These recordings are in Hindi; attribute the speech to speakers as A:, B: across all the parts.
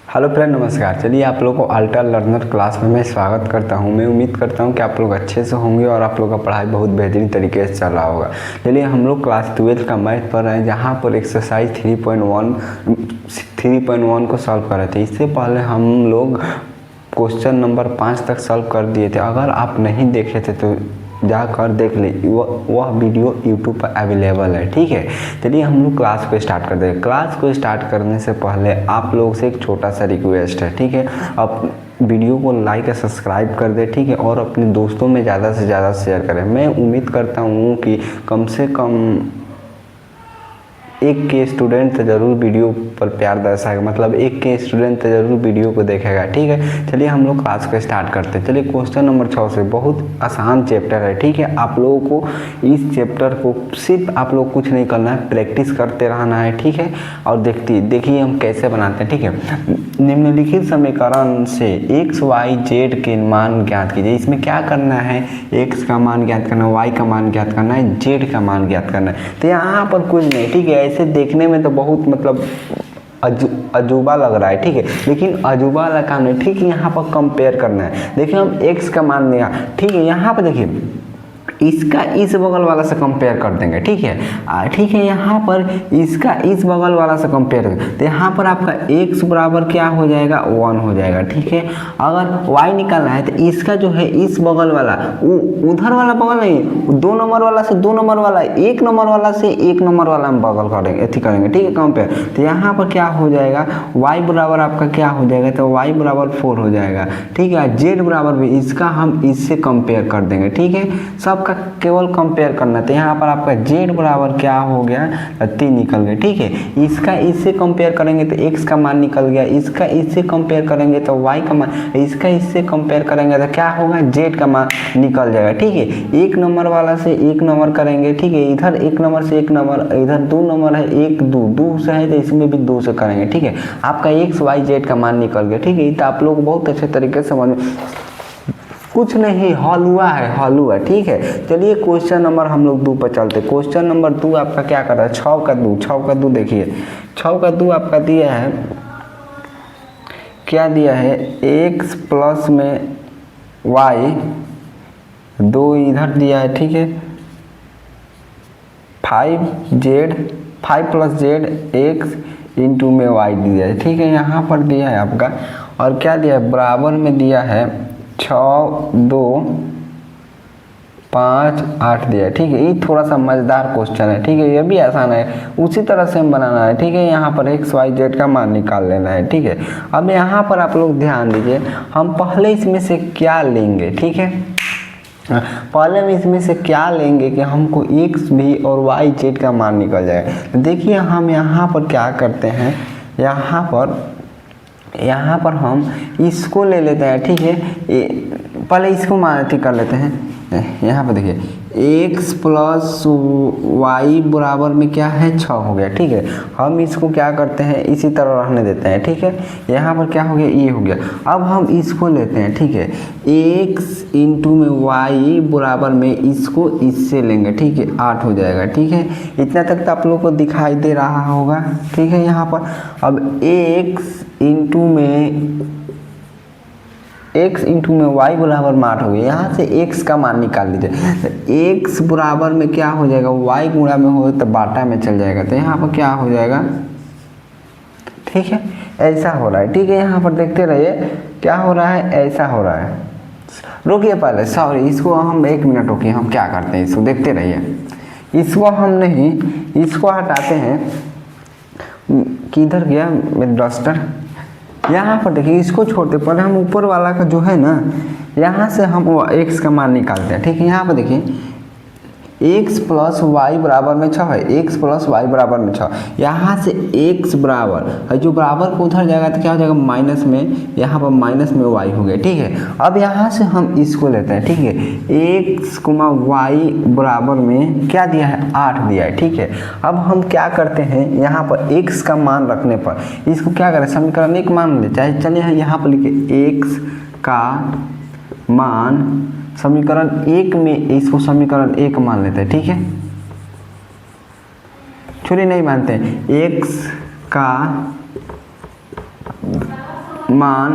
A: हेलो फ्रेंड, नमस्कार। चलिए आप लोगों को अल्ट्रा लर्नर क्लास में मैं स्वागत करता हूं। मैं उम्मीद करता हूं कि आप लोग अच्छे से होंगे और आप लोग का पढ़ाई बहुत बेहतरीन तरीके से चल रहा होगा। चलिए हम लोग क्लास 12 का मैथ पढ़ रहे हैं, जहां पर एक्सरसाइज 3.1 को सॉल्व कर रहे थे। इससे पहले हम लोग क्वेश्चन नंबर 5 तक सॉल्व कर दिए थे। अगर आप नहीं देखे थे तो जाकर देख ले, वह वीडियो YouTube पर अवेलेबल है। ठीक है, चलिए हम लोग क्लास को स्टार्ट कर देंगे। क्लास को स्टार्ट करने से पहले आप लोगों से एक छोटा सा रिक्वेस्ट है। ठीक है, आप वीडियो को लाइक और सब्सक्राइब कर दें। ठीक है, और अपने दोस्तों में ज़्यादा से ज़्यादा शेयर करें। मैं उम्मीद करता हूँ कि कम से कम एक के स्टूडेंट ज़रूर वीडियो पर प्यार दर्शाएगा, मतलब एक के स्टूडेंट ज़रूर वीडियो को देखेगा। ठीक है, चलिए हम लोग क्लास को स्टार्ट करते हैं। चलिए क्वेश्चन नंबर 6 से, बहुत आसान चैप्टर है। ठीक है, आप लोगों को इस चैप्टर को सिर्फ आप लोग कुछ नहीं करना है, प्रैक्टिस करते रहना है। ठीक है, और देखिए हम कैसे बनाते हैं। ठीक है, निम्नलिखित समीकरण से एक्स वाई जेड के मान ज्ञात कीजिए। इसमें क्या करना है, एक्स का मान ज्ञात करना है, वाई का मान ज्ञात करना है, जेड का मान ज्ञात करना है। तो यहाँ पर कुछ नहीं। ठीक है, ऐसे देखने में तो बहुत मतलब अजूबा लग रहा है। ठीक है, लेकिन अजूबा वाला काम नहीं। ठीक है, यहाँ पर कंपेयर करना है। देखिए हम एक्स का मान लिया। ठीक है, यहाँ पर देखिए इसका इस बगल वाला से कंपेयर कर देंगे। ठीक है, ठीक है, यहाँ पर इसका इस बगल वाला से कंपेयर करेंगे तो यहाँ पर आपका x बराबर क्या हो जाएगा, 1 हो जाएगा। ठीक है, अगर y निकालना है तो इसका जो है इस बगल वाला उधर वाला बगल नहीं, 2 नंबर वाला से 2 नंबर वाला, 1 नंबर वाला से 1 नंबर वाला हम बगल करेंगे, ऐसे करेंगे। ठीक है, कंपेयर। तो यहाँ पर क्या हो जाएगा, y बराबर आपका क्या हो जाएगा, तो y बराबर 4 हो जाएगा। ठीक है, z बराबर भी इसका हम इससे कंपेयर कर देंगे। ठीक है, सब का केवल कंपेयर करना। तो यहाँ पर आपका z बराबर क्या हो गया, 3 निकल गया। ठीक है, इसका इससे कंपेयर करेंगे तो x का मान निकल गया, इसका इससे कंपेयर करेंगे तो y का मान, इसका इससे कंपेयर करेंगे तो क्या होगा, z का मान निकल जाएगा। ठीक है, 1 नंबर वाला से 1 नंबर करेंगे। ठीक है, इधर 1 नंबर से 1 नंबर, इधर 2 नंबर है, 1 2 से है तो इसमें भी 2 से करेंगे। ठीक है, आपका x y z का मान निकल गया। ठीक है, तो आप लोग बहुत अच्छे तरीके से समझ, कुछ नहीं, हल हुआ है, हल हुआ। ठीक है, चलिए क्वेश्चन नंबर हम लोग 2 पर चलते। क्वेश्चन नंबर 2 आपका क्या कर रहा है, 6 का 2। देखिए 6 का 2 आपका दिया है, क्या दिया है, x प्लस में y, 2 इधर दिया है। ठीक है, 5 प्लस z x इंटू में y दिया है। ठीक है, यहाँ पर दिया है आपका, और क्या दिया है, बराबर में दिया है 6 2 5 8 दिया है। ठीक है, ये थोड़ा सा मज़ेदार क्वेश्चन है। ठीक है, ये भी आसान है, उसी तरह से हम बनाना है। ठीक है, यहाँ पर x y z का मान निकाल लेना है। ठीक है, अब यहाँ पर आप लोग ध्यान दीजिए, हम पहले इसमें से क्या लेंगे। ठीक है, पहले हम इसमें से क्या लेंगे कि हमको x भी और y z का मान निकल जाए। तो देखिए हम यहाँ पर क्या करते हैं, यहाँ पर हम इसको ले लेते हैं। ठीक है, पहले इसको मानती कर लेते हैं। यहाँ पर देखिए x प्लस वाई बराबर में क्या है, 6 हो गया। ठीक है, हम इसको क्या करते हैं, इसी तरह रहने देते हैं। ठीक है, यहाँ पर क्या हो गया, ये हो गया। अब हम इसको लेते हैं। ठीक है, x इंटू में y बराबर में इसको इससे लेंगे। ठीक है, 8 हो जाएगा। ठीक है, इतना तक तो आप लोग को दिखाई दे रहा होगा। ठीक है, यहाँ पर अब x इंटू में y बराबर 8 हो गया। यहाँ से x का मान निकाल लीजिए, तो x बराबर में क्या हो जाएगा, y गुणा में हो तो बाटा में चल जाएगा। तो यहाँ पर क्या हो जाएगा, ठीक है, ऐसा हो रहा है। ठीक है, यहाँ पर देखते रहिए क्या हो रहा है, ऐसा हो रहा है। रुकिए पहले, सॉरी, इसको हम 1 मिनट रुकिए, हम क्या करते हैं, इसको देखते रहिए। इसको हम नहीं, इसको हटाते हैं। किधर गया मेरा डस्टर, यहाँ पर देखिए, इसको छोड़ते, पहले हम ऊपर वाला का जो है ना, यहाँ से हम x का मान निकालते हैं। ठीक है, यहाँ पर देखिए x प्लस वाई बराबर में 6 है, x प्लस वाई बराबर में 6, यहाँ से x बराबर है, जो बराबर को उधर जाएगा तो क्या हो जाएगा, माइनस में, यहाँ पर माइनस में y हो गया। ठीक है, अब यहाँ से हम इसको लेते हैं। ठीक है, x y बराबर में क्या दिया है, 8 दिया है। ठीक है, अब हम क्या करते हैं, यहाँ पर x का मान रखने पर इसको क्या करें, समीकरण 1 मान ले, चाहे चलिए यहाँ पर लिखे x का मान, समीकरण 1 में इसको समीकरण 1 मान लेते हैं। ठीक है, छोड़िए नहीं मानते हैं, x का मान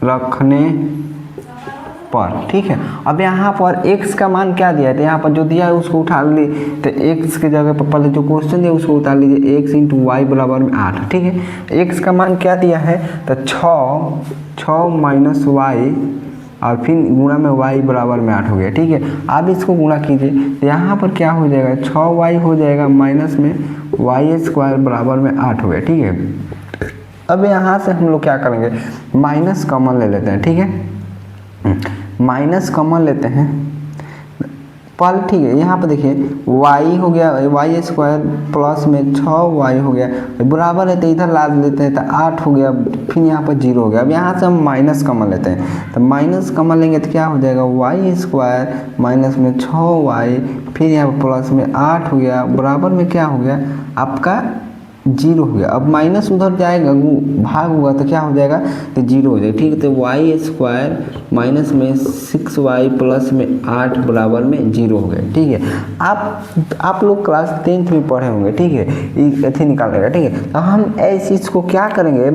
A: रखने पर, ठीक है। अब यहाँ पर x का मान क्या दिया है, तो यहाँ पर जो दिया है उसको उठा ली, तो x की जगह पर पहले जो क्वेश्चन दिया उसको उतार लीजिए, x इंटू वाई बराबर में 8, ठीक है। x का मान क्या दिया है, तो 6 माइनस वाई और फिर गुणा में y बराबर में 8 हो गया, ठीक है। अब इसको गुणा कीजिए, तो यहाँ पर क्या हो जाएगा, 6y हो जाएगा माइनस में वाई स्क्वायर बराबर में 8 हो गया, ठीक है। अब यहाँ से हम लोग क्या करेंगे, माइनस कॉमन ले लेते हैं, ठीक है। माइनस कॉमन लेते हैं पहले, ठीक है। यहाँ पर देखिए y हो गया वाई स्क्वायर प्लस में 6y हो गया बराबर है, तो इधर ला लेते हैं, तो 8 हो गया, फिर यहाँ पर 0 हो गया। अब यहाँ से हम माइनस कॉमन लेते हैं, तो माइनस कॉमन लेंगे तो क्या हो जाएगा, वाई स्क्वायर माइनस में 6y, फिर यहाँ पर प्लस में 8 हो गया बराबर में क्या हो गया आपका 0 हो गया। अब माइनस उधर जाएगा, भाग हुआ तो क्या हो जाएगा, तो 0 हो जाएगा, ठीक है। तो वाई स्क्वायर माइनस में 6y प्लस में 8 बराबर में 0 हो गया, ठीक है। आप लोग क्लास 10th में पढ़े होंगे, ठीक है, ऐसे निकालेगा, ठीक है। तो हम ऐसे इसको क्या करेंगे,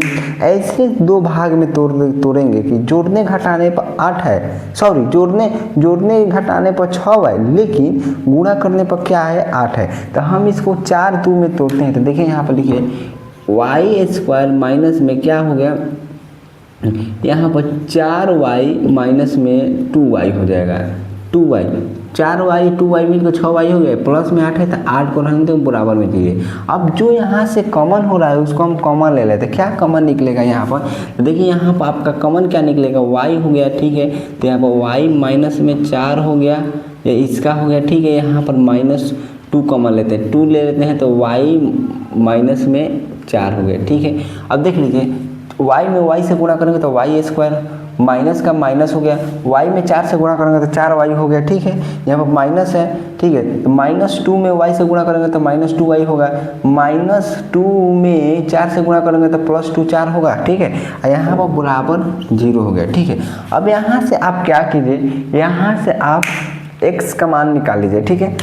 A: ऐसे दो भाग में तोड़ेंगे कि जोड़ने घटाने पर 8 है, सॉरी जोड़ने घटाने पर 6y, लेकिन गुणा करने पर क्या है 8 है। तो हम इसको 4 2 में तोड़ते हैं, तो देखिए यहाँ पर लिखिए वाई स्क्वायर माइनस में क्या हो गया, यहाँ पर 4y माइनस में 2y हो जाएगा, 2y 4y 2y मिलकर 6y हो गया, प्लस में 8 है, तो 8 को रहने दो बराबर में दिए। अब जो यहाँ से कॉमन हो रहा है उसको हम कॉमन ले लेते हैं, क्या कॉमन निकलेगा यहाँ पर, तो देखिए यहाँ पर आपका कॉमन क्या निकलेगा, y हो गया, ठीक है। तो यहाँ पर y माइनस में 4 हो गया, या इसका हो गया, ठीक है। यहाँ पर -2 कॉमन लेते हैं, 2 ले लेते हैं, तो y माइनस में 4 हो गया, ठीक है। अब देख लीजिए y में y से गुणा करेंगे तो वाई स्क्वायर, माइनस का माइनस हो गया, y में 4 से गुणा करेंगे तो 4y हो गया, ठीक है। यहाँ पर माइनस है, ठीक है, तो -2 में y से गुणा करेंगे तो -2y होगा, -2 में 4 से गुणा करेंगे तो +2 4 होगा, ठीक है। और यहाँ पर बराबर 0 हो गया, ठीक है। अब यहाँ से आप क्या कीजिए, यहाँ से आप x का मान निकाल लीजिए, ठीक है,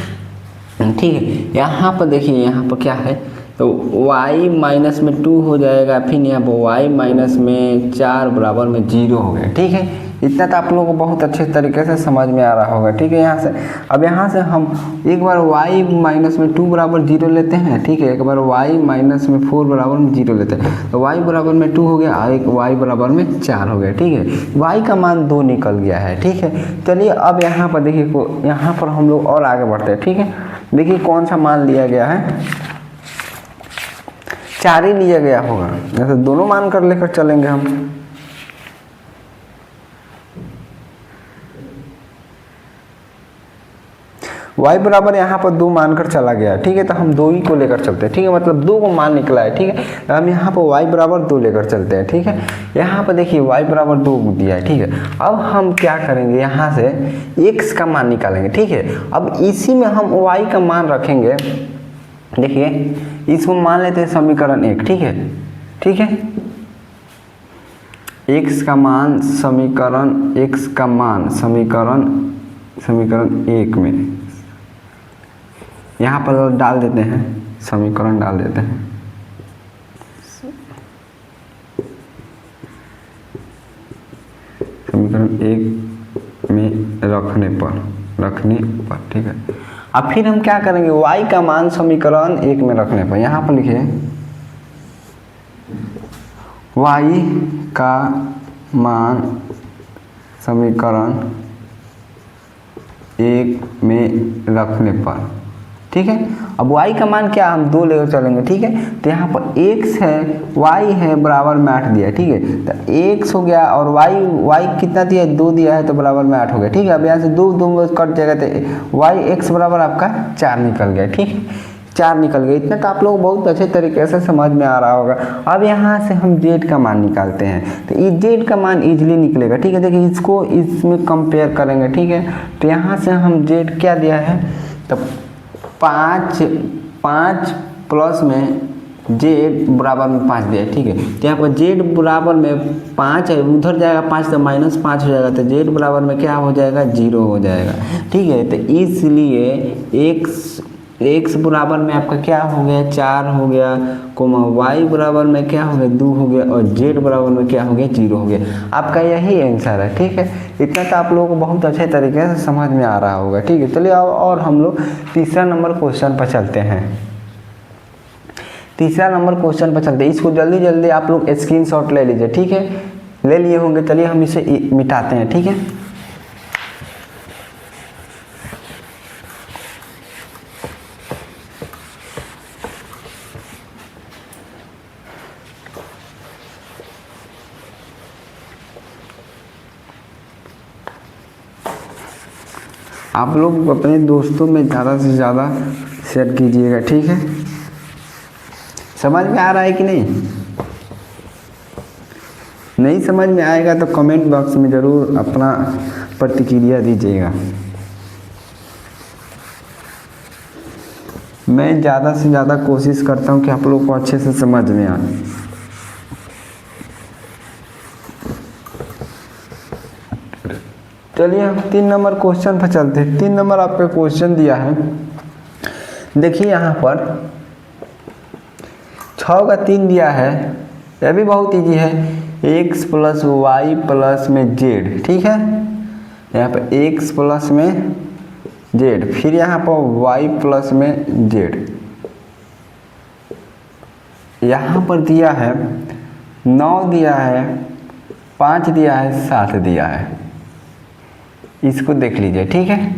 A: ठीक है। यहाँ पर देखिए यहाँ पर क्या है, तो y माइनस में 2 हो जाएगा, फिर यहाँ पर y माइनस में 4 बराबर में 0 हो गया, ठीक है। इतना तो आप लोगों को बहुत अच्छे तरीके से समझ में आ रहा होगा, ठीक है। यहाँ से अब यहाँ से हम एक बार y माइनस में 2 बराबर 0 लेते हैं, ठीक है। एक बार y माइनस में 4 बराबर में 0 लेते हैं, तो y बराबर में 2 हो गया और एक y बराबर में 4 हो गया, ठीक है। y का मान 2 निकल गया है, ठीक है। चलिए अब यहाँ पर देखिए, यहाँ पर हम लोग और आगे बढ़ते हैं, ठीक है। देखिए कौन सा मान लिया गया है, 4 ही लिया गया होगा, जैसे दोनों मान कर लेकर चलेंगे हम। y बराबर यहाँ पर 2 मानकर चला गया, ठीक है। तो हम 2 ही को लेकर चलते हैं, ठीक है, मतलब 2 को मान निकला है, ठीक है। तो हम यहाँ पर y बराबर 2 लेकर चलते हैं, ठीक है। यहाँ पर देखिए y बराबर 2 दिया है, ठीक है। अब हम क्या करेंगे, यहाँ से x का मान निकालेंगे, ठीक है। अब इसी में हम y का मान रखेंगे, देखिए इसको मान लेते हैं समीकरण 1, ठीक है, ठीक है। x का मान समीकरण 1 में यहाँ पर डाल देते हैं, समीकरण डाल देते हैं, समीकरण 1 में रखने पर, ठीक है। अब फिर हम क्या करेंगे, y का मान समीकरण 1 में रखने पर, यहाँ पर लिखिए y का मान समीकरण 1 में रखने पर, ठीक है। अब y का मान क्या, हम 2 लेकर चलेंगे, ठीक है। तो यहाँ पर x है, y है, बराबर में 8 दिया है, ठीक है। तो x हो गया और y कितना दिया है, 2 दिया है, तो बराबर में 8 हो गया, ठीक है। अब यहाँ से 2 में कट जाएगा, तो y बराबर आपका 4 निकल गया, ठीक है, 4 निकल गया। इतना तो आप लोग बहुत अच्छे तरीके से समझ में आ रहा होगा। अब यहाँ से हम z का मान निकालते हैं, तो इस z का मान इजीली निकलेगा, ठीक है। देखिए इसको इसमें कंपेयर करेंगे, ठीक है। तो यहाँ से हम z क्या दिया है, तो 5 प्लस में z बराबर में 5 दिया है, ठीक है। तो यहाँ पर z बराबर में 5 है, उधर जाएगा 5 तो -5 हो जाएगा, तो z बराबर में क्या हो जाएगा, 0 हो जाएगा, ठीक है। तो इसलिए x x बराबर में आपका क्या हो गया 4 हो गया, कोमा y बराबर में क्या हो गया 2 हो गया, और z बराबर में क्या हो गया 0 हो गया। आपका यही आंसर है। ठीक है, इतना तो आप लोगों को बहुत अच्छे तरीके से समझ में आ रहा होगा। ठीक है, चलिए और हम लोग तीसरा नंबर क्वेश्चन पर चलते हैं। तीसरा नंबर क्वेश्चन पर चलते हैं, इसको जल्दी जल्दी आप लोग स्क्रीनशॉट ले लीजिए। ठीक है, ले लिए होंगे, चलिए हम इसे मिटाते हैं। ठीक है, आप लोग अपने दोस्तों में ज़्यादा से ज़्यादा शेयर कीजिएगा। ठीक है, समझ में आ रहा है कि नहीं समझ में आएगा तो कमेंट बॉक्स में ज़रूर अपना प्रतिक्रिया दीजिएगा। मैं ज़्यादा से ज़्यादा कोशिश करता हूँ कि आप लोग को अच्छे से समझ में आए। चलिए हम 3 नंबर क्वेश्चन पर चलते हैं। 3 नंबर आपका क्वेश्चन दिया है, देखिए यहाँ पर 6 का 3 दिया है, यह भी बहुत इजी है, x प्लस वाई प्लस में z। ठीक है, यहाँ पर x प्लस में z, फिर यहाँ पर y प्लस में z। यहाँ पर दिया है 9 दिया है, 5 दिया है, 7 दिया है, इसको देख लीजिए। ठीक है,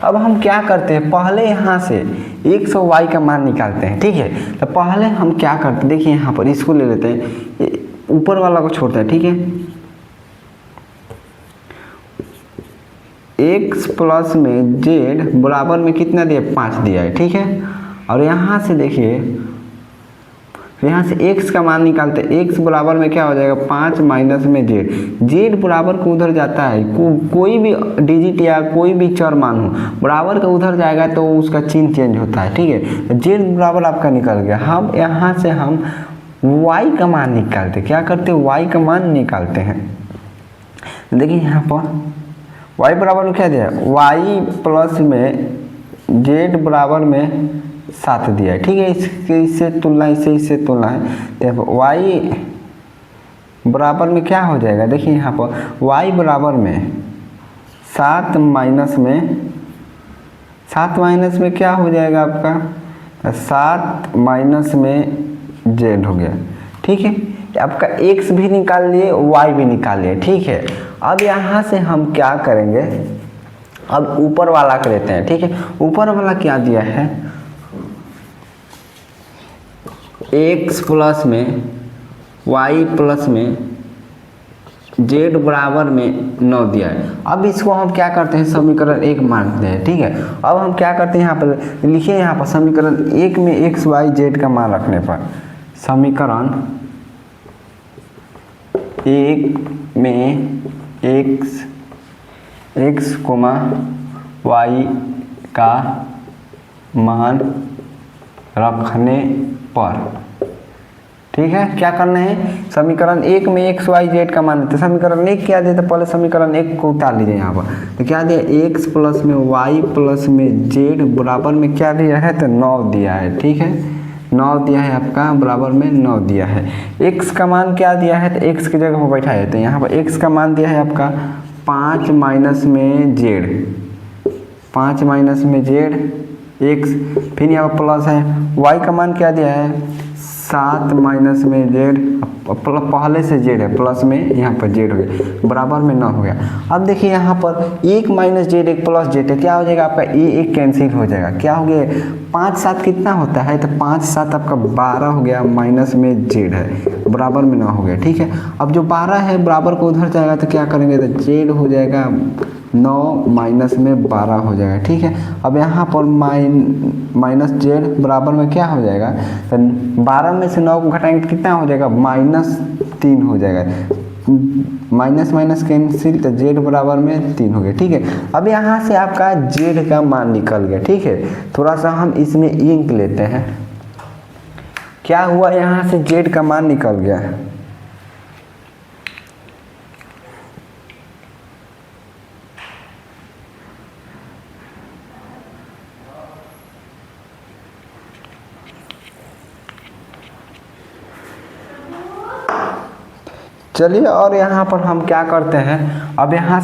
A: अब हम क्या करते हैं, पहले यहाँ से x और y का मान निकालते हैं। ठीक है, तो पहले हम क्या करते हैं, देखिए यहाँ पर इसको ले लेते हैं, ऊपर वाला को छोड़ते हैं। ठीक है, x प्लस में z बराबर में कितना दिया 5 दिया है। ठीक है, और यहाँ से देखिए, यहाँ से x का मान निकालते हैं, x बराबर में क्या हो जाएगा 5 माइनस में z बराबर को उधर जाता है, कोई भी डिजिट या कोई भी चर मान हो बराबर का उधर जाएगा तो उसका चिन्ह चेंज होता है। ठीक है, z बराबर आपका निकल गया। हम यहाँ से हम y का मान निकालते, क्या करते हैं y का मान निकालते हैं। देखिए यहाँ पर y बराबर में क्या दिया है, y प्लस में z बराबर में 7 दिया है। ठीक है, इससे तुलना, इससे तुलना है, तो y बराबर में क्या हो जाएगा, देखिए यहाँ पर y बराबर में 7 माइनस में क्या हो जाएगा आपका 7 माइनस में z हो गया। ठीक है, आपका x भी निकाल लिए, y भी निकाल लिए। ठीक है, अब यहाँ से हम क्या करेंगे, अब ऊपर वाला कर लेते हैं। ठीक है, ऊपर वाला क्या दिया है, x प्लस में y प्लस में z बराबर में 9 दिया है। अब इसको हम क्या करते हैं, समीकरण 1 मानते हैं। ठीक है, अब हम क्या करते हैं, यहाँ पर लिखिए, यहाँ पर समीकरण 1 में x y z का मान रखने पर, समीकरण 1 में x y का मान रखने पर, ठीक है, क्या करना है, समीकरण 1 में x y z का मान लेते, समीकरण 1 क्या देते, पहले समीकरण 1 को उतार लीजिए यहाँ पर, तो क्या दिया x प्लस में y प्लस में z बराबर में क्या दिया है, तो 9 दिया है। ठीक है, 9 दिया है आपका, बराबर में 9 दिया है। x का मान क्या दिया है, तो x की जगह पर बैठा है, तो यहाँ पर x का मान दिया है आपका 5 माइनस में z, 5 माइनस में z x, फिर यहाँ पर प्लस है, y का मान क्या दिया है 7 माइनस में z, पहले से z है, प्लस में यहाँ पर z हो गया, बराबर में 9 हो गया। अब देखिए यहाँ पर 1 माइनस z 1 प्लस z है, क्या हो जाएगा आपका ये 1 कैंसिल हो जाएगा, क्या हो गया 5 7 कितना होता है, तो 5 7 आपका 12 हो गया, माइनस में z है, बराबर में 9 हो गया। ठीक है, अब जो 12 है बराबर को उधर जाएगा तो क्या करेंगे, तो z हो जाएगा 9 माइनस में 12 हो जाएगा। ठीक है, अब यहाँ पर माइनस z बराबर में क्या हो जाएगा, तो 12 में से 9 को घटाएंगे तो कितना हो जाएगा, -3 हो जाएगा, माइनस माइनस कैंसिल, तो z बराबर में 3 हो गया। ठीक है, अब यहाँ से आपका z का मान निकल गया। ठीक है, थोड़ा सा हम इसमें इंक लेते हैं, क्या हुआ, यहाँ से z का मान निकल गया, चलिए, और यहाँ पर हम क्या करते हैं, अब यहाँ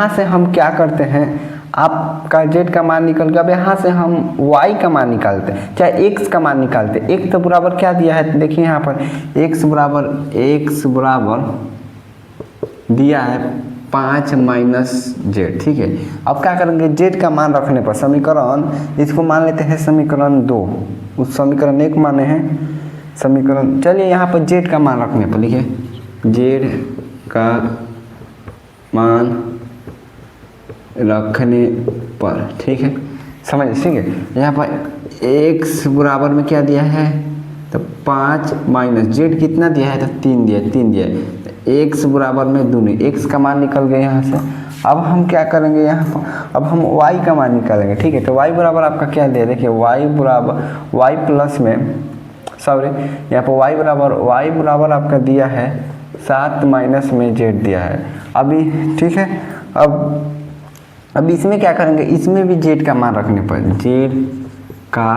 A: से हम क्या करते हैं, आपका z का मान निकल गया। अब यहाँ से हम y का मान निकालते हैं, चाहे x का मान निकालते हैं। x तो बराबर क्या दिया है, देखिए यहाँ पर x बराबर दिया है 5 - z, ठीक है। अब क्या करेंगे, z का मान रखने पर समीकरण, इसको मान लेते हैं समीकरण 2, उस समीकरण 1 माने हैं समीकरण। चलिए यहाँ पर z का मान रखने पर लिखिए, z का मान रखने पर, ठीक है, समझ, ठीक है। यहाँ पर x बराबर में क्या दिया है, तो 5 - z कितना दिया है, तो 3 दिया है। x बराबर में दूनी, x का मान निकल गया यहाँ से। अब हम क्या करेंगे, यहाँ पर अब हम y का मान निकालेंगे, ठीक है। तो y बराबर आपका क्या दिया, देखिए y प्लस में, सॉरी, यहाँ पर y बराबर आपका दिया है 7 - में z दिया है अभी, ठीक है। अब इसमें क्या करेंगे, इसमें भी z का मान रखने पर, z का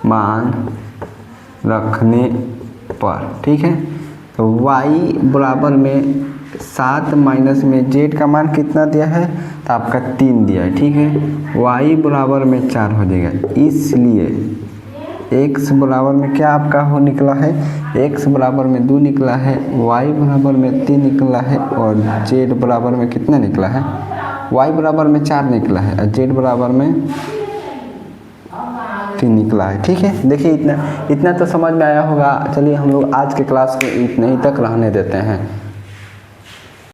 A: मान रखने पर, ठीक है। तो y बराबर में 7 - में z का मान कितना दिया है, तो आपका 3 दिया है, ठीक है। y बराबर में 4 हो जाएगा, इसलिए x बराबर में क्या आपका हो निकला है, x बराबर में 2 निकला है, y बराबर में 3 निकला है, और z बराबर में कितना निकला है, y बराबर में 4 निकला है, और z बराबर में 3 निकला है, ठीक है। देखिए इतना तो समझ में आया होगा। चलिए हम लोग आज के क्लास को इतने ही तक रहने देते हैं।